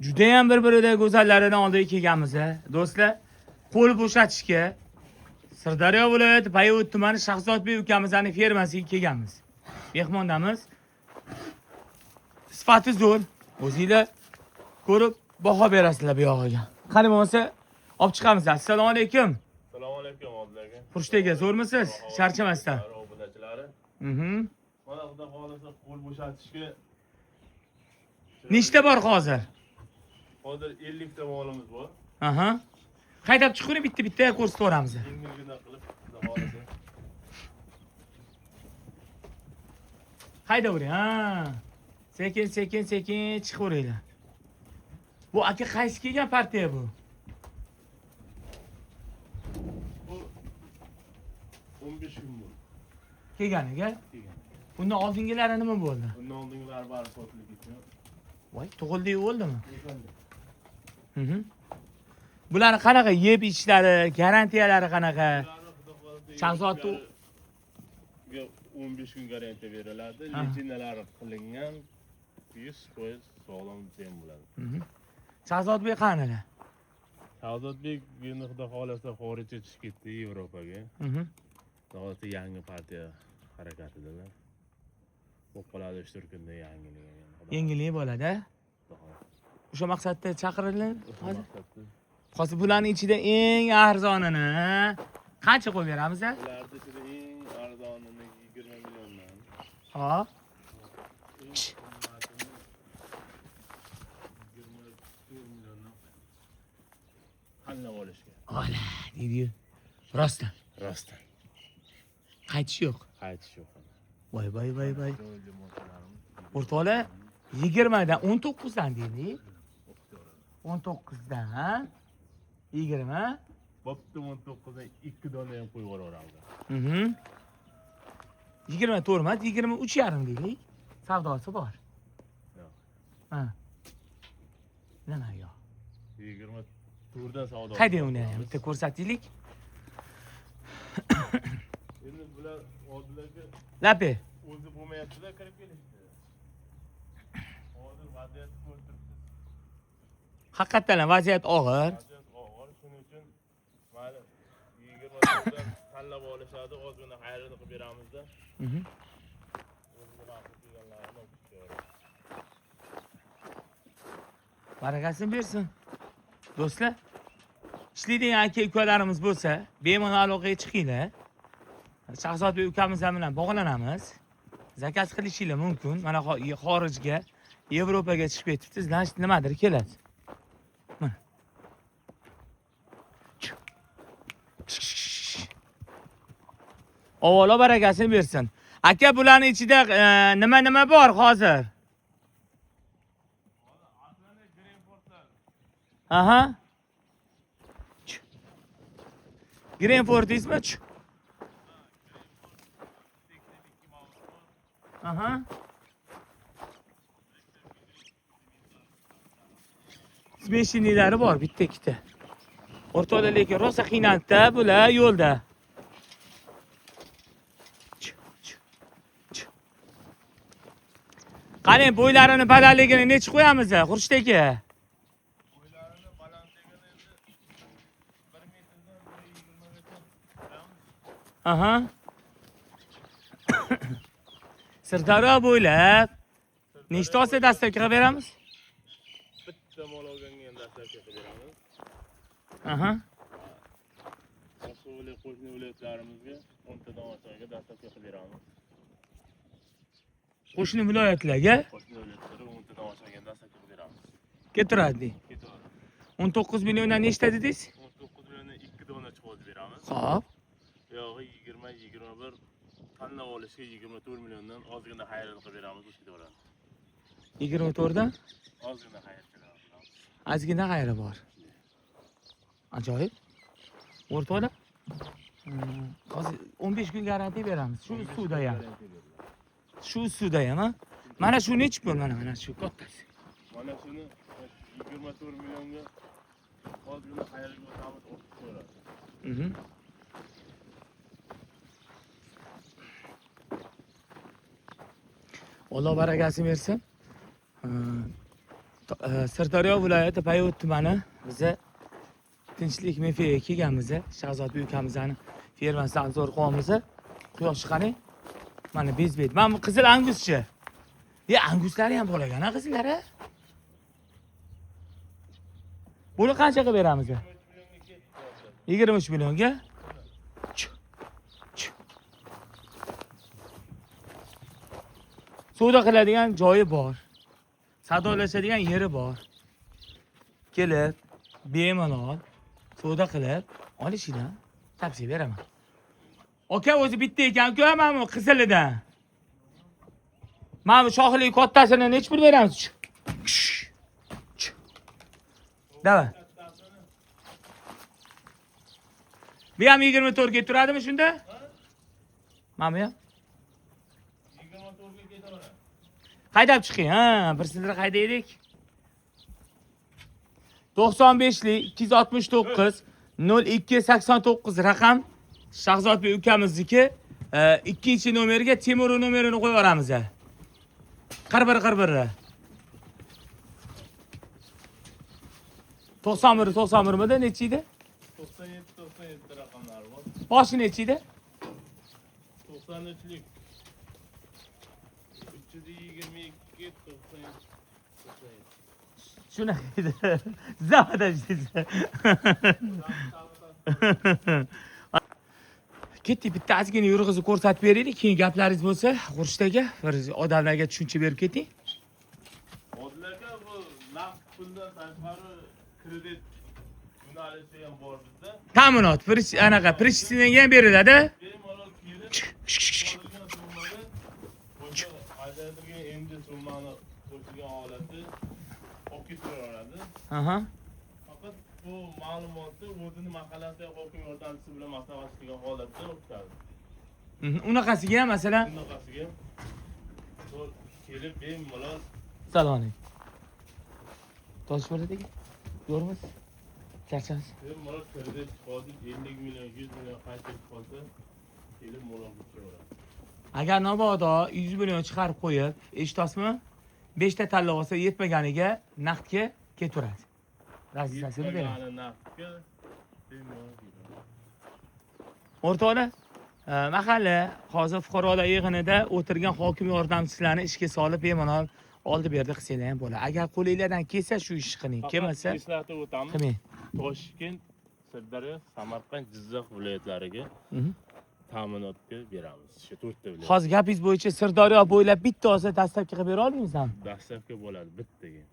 Juda ham bir-biridan go'zallaridan oldiga kelganmiz, do'stlar. Qo'l bo'shatishga Sirdaryo viloyati Bayovut tumani Shahzodbek ukamizning fermasiga kelganmiz. Mehmondamiz. Sifati zo'r. O'zingizlar ko'rib baho berasizlar bu yog'iga. Qani bo'lsa, olib chiqamiz. Assalomu alaykum. Assalomu alaykum Odil aka. Xurshtega zo'rmisiz? Charchamasdan. Obunachilari. Mana xudo xolisa qo'l bo'shatishga Nechta bor hozir? hozir 50 ta molimiz bor. Aha. Haydab chiqing, bitta-bitta ko'rsatib beramiz. Yengilgina qilib xudo xolisa. Haydavering, ha. Sekin chiqaveringlar. Bu aka qaysi kelgan partiya bu? Bu 15 kun bo'ldi. Kelganiga? Kelgan. Bundan oldingilari nima bo'ldi? Bundan oldingilari bari sotlik ketgan. Voy, tug'ildik bo'ldimi? O'shanda. Bularni qanaqa yeb ichishlari, garantiyalari qanaqa? Shahzodni 15 kun garantiya beriladi. Lichinalari qilingan 100% sog'lom tem bo'ladi. Shahzodbek qanaqa? Shahzodbek endi xudo xolisa xorijga chiqib ketdi Yevropaga. Hozir yangi partiya harakatidalar. O'qiladi 3 kunda yangilik. Yangilik bo'ladi. O'sha maqsadda chaqirildi hozir. Hozir bularning ichida eng arzonini qancha qo'yib beramiz? Ularning ichida eng arzonini 20 milliondan. Ha. 24 milliondan tanlab olishga. Ola, deydi. Rostdan. Rostdan. Qaytish yo'q. Qaytish yo'q. Voy. O'rtoqlar 20 dan 19 dan deylik. 19 dan, ha? 20. Bo'pti 19 dan 2 dona ham qo'yib yuboramiz. 24 emas, 23,5 deylik. Savdosi bor. Yo'q. Ha. Nima yo'q? 24 dan savdo. Qayda uni bitta ko'rsataylik. Endi bular Odillarga Lapi. o'zi bo'lmayapti-da kirib kelishdi. Hozir vaziyat ko'rib turibsiz. Haqiqatan vaziyat og'ir. Vaziyat og'ir, shuning uchun mayli 24 dan tanlab olishadi, ozgina xayrini qilib beramizda. O'ziga ma'qul kelganlarini o'qishga. Barakasini bersin. Do'stlar, ishlaydigan aka-ukalarimiz bo'lsa, bemalol aloqaga chiqinglar. Shahzodbek ukamiz bilan bog'lanamiz. Zakaz qilishinglar mumkin. Mana xorijga, Yevropaga chiqib ketibdi. Значит, nimadir keladi. Mana. Avvalo barakasini bersin. Aka, bularning ichida nima bor hozir? Aha. Greenford ismi? Aha. Smeshinilari bor, bitta-ikkita. O'rtoqlar, lekin rosa qiynaldi bular yo'lda. Qani bo'ylarini balandligini necha qo'yamiz, Xurshid aka? Bo'ylarini balandligini endi 1 metrdan 1.20 gacha. Aha. Sirdaryo bo'ylab nechta olsa dastavka qilib beramiz? Bitta mol olganga ham dastavka qilib beramiz. Aha. Boshqa qo'shni viloyatlarimizga 10 tadan oshiqga dastavka qilib beramiz. Qo'shni viloyatlarga Qo'shni viloyatlarga 10 tadan oshiqga dastavka qilib beramiz. keturadi. Ketadi. 19 milliondan nechta dedingiz? 19 milliondan 2 dona chiqib beramiz. Xo'p. Yog'i 20-21 tanlab olishga 24 milliondan ozgina xayrini qilib beramiz, o'shga boradi. 24 dan Ozgina xayr qilamiz. ozgina xayri bor. Ajoyib. O'rtoqlar, hozir 15 kun garantiya beramiz. Shu ustida ham. Shu ustida ham, ha? Mana shu nechi pul, mana shu kattasi. Mana shuni 24 millionga ozgina xayriga o'tamiz, o'tib ko'radi. Alloh barakasini bersin. Sirdaryo viloyati Payvot tumani biza Tinchlik mefiga kelganmiz. Shahzodbek ukamizni fermasidan zo'r qo'yamiz. Quyosh chiqani. Mana bezbet. Mana bu qizil anguschi. Anguslari ham bor ekan, qizlari. Buni qanchaga beramiz? 23 millionga. Savdo qiladigan joyi bor. Savdolashadigan yeri bor. Kelib, bemalol savdo qilib olishinglar tavsiya beraman. Aka o'zi bitta ekan-ku, mana bu qizilidan. Mana bu shoxli kattasini nech pul beramiz? Davay. Bu ham 24 ga turadimi shunda? Mana bu ham. 24 ga ketaveradi. Haydab chiqing, bir sizlar haydaylik. 95lik 269 0289 raqam Shahzodbek ukamizniki. Ikkinchi nomerga Temur nomerini qo'yib yuboramiz. Qir-bir. 91 mida necha edi? 97 raqamlari bor. Boshi necha edi? 93lik 322 97. Shunaqa edi. Zavadajsiz. Ketdik, bitta ozgina yurg'izib ko'rsatib beraylik, keyin gaplaringiz bo'lsa, Xurshdagi bir odamlarga tushuncha berib keting. Odillarga bu naqd puldan tashqari kredit yo'nalishi ham bor bizda. Ta'minot, anaqa, prishtininga ham beriladi. Bemalol kelib, qolgan summani o'sha ajratilgan endi summani qo'shilgan holati olib ketaveradi. Aha. Faqat bu ma'lumotni o'zini mahallasida hokim yordamchisi bilan maslahat qilgan holatda o'tkazadi. Unaqasiga ham masalan, Bunaqasiga kelib bemalol Assalomu alaykum. Tosh bo'ladiki, yo'rmiz. Charchamiz. bemalol kredit hozir 50 million, 100 million qaytib qolsa, kelib muloqot qilaveradi. Agar mabodo 100 million chiqarib qo'yib, eshitasizmi? 5 ta tanlab olsa yetmaganiga naqdga ketaveradi. Razizasini beradi. Naqdga bemalol ketadi. O'rtoqlar, mahalla hozir fuqarolar yig'inida o'tirgan hokim yordamchilarini ishga solib bemalol oldi berdi qilsanglar ham bo'ladi. Agar qo'linglardan kelsa shu ishni qiling, kelmasa eslatib o'tamiz. qilmang. Toshkent, Sirdaryo, Samarqand, Jizzax viloyatlariga ta'minotga beramiz. Shu 4 ta viloyat. Hozir gapingiz bo'yicha Sirdaryo bo'ylab bitta olsa dastlabki qilib bera oldingizmi? Dastlabki bo'ladi bittaga.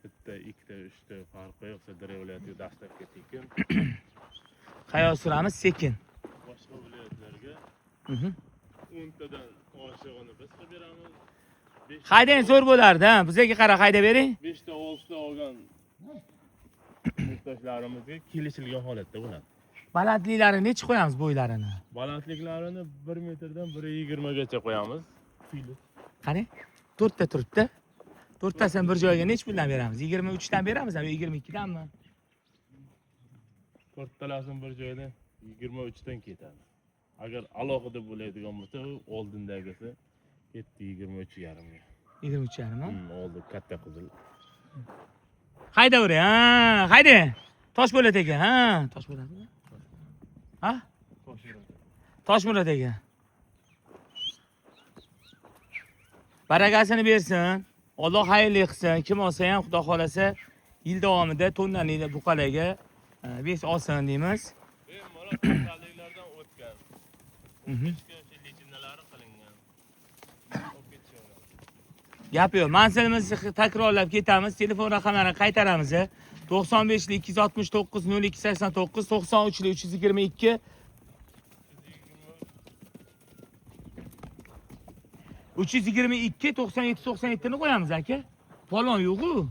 Bitta, 2 ta, 3 ta farqi yo'q. Sirdaryo viloyatiga dastlabki tekin. Qayoq suramiz sekin. Boshqa viloyatlarga 10 tadan oshig'ini biz qilib beramiz. Haydang zo'r bo'lardi, bizga qara hayda bering. 5 ta, 6 ta olgan yurtdoshlarimizga kelishilgan holatda bo'ladi. Balandliklari necha qo'yamiz bo'ylarini? Balandliklarini 1 metrdan 1.20 gacha qo'yamiz. Fili. Qani? 4 ta turibdi. 4 tasini bir joyga necha puldan beramiz? 23 dan beramizmi yo 22 danmi? 4 talasini bir joyda 23 dan ketadi. Agar alohida bo'ladigan bo'lsa, oldindagisi ketdi 23.5 ga. 23.5 mi? Oldi katta qizil. Haydavering, hayda. Tosh bo'lat ekan, tosh bo'ladimi? Ha? Tosh bo'lat ekan. Barakasini bersin. Alloh xayrli qilsin. Kim olsa ham Xudo xolasa yil davomida tonnali buqalarga bes olsin deymiz. Bemalol kasalliklardan o'tgan. 15 kun lichinalari qilingan. Gap yo'q. Manzilimizni takrorlab ketamiz. Telefon raqamlarini qaytaramiz. 95 269 0289 93 322 322 97 97 ni qo'yamiz aka. Polvon yo'q-ku.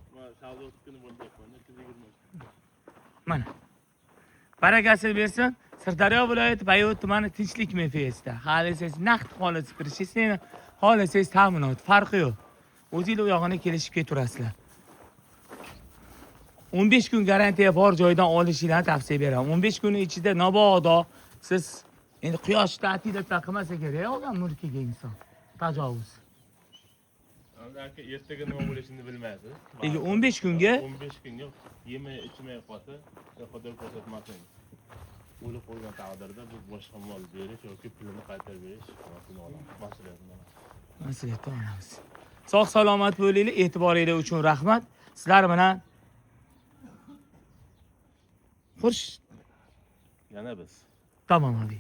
Mana. Barakasini bersin. Sirdaryo viloyati Payvot tumani Tinchlik mefiyasida. Xohlasangiz naqd holat kirishingiz, xohlasangiz ta'minot, farqi yo'q. O'zingizlar u yog'ini kelishib keturasizlar. 15 kun garantiya bor joydan olishinglarni tavsiya beraman. 15 kun ichida mabodo siz endi quyosh ta'tildan qilmasa kerak olgan mulkiga inson. Tajovuz. Aka ertaga nima bo'lishini bilmaydi. 15 kunga 15 kunga yemay ichmay qolsa, xudo ko'rsatmasin. O'lib qolgan taqdirda biz boshqa mol berish yoki pulini qaytarib berish mas'uliyatini mas'uliyatni olamiz. Sog' salomat bo'linglar, e'tiboringiz uchun rahmat. Sizlar bilan xush yana biz. Tamam abi.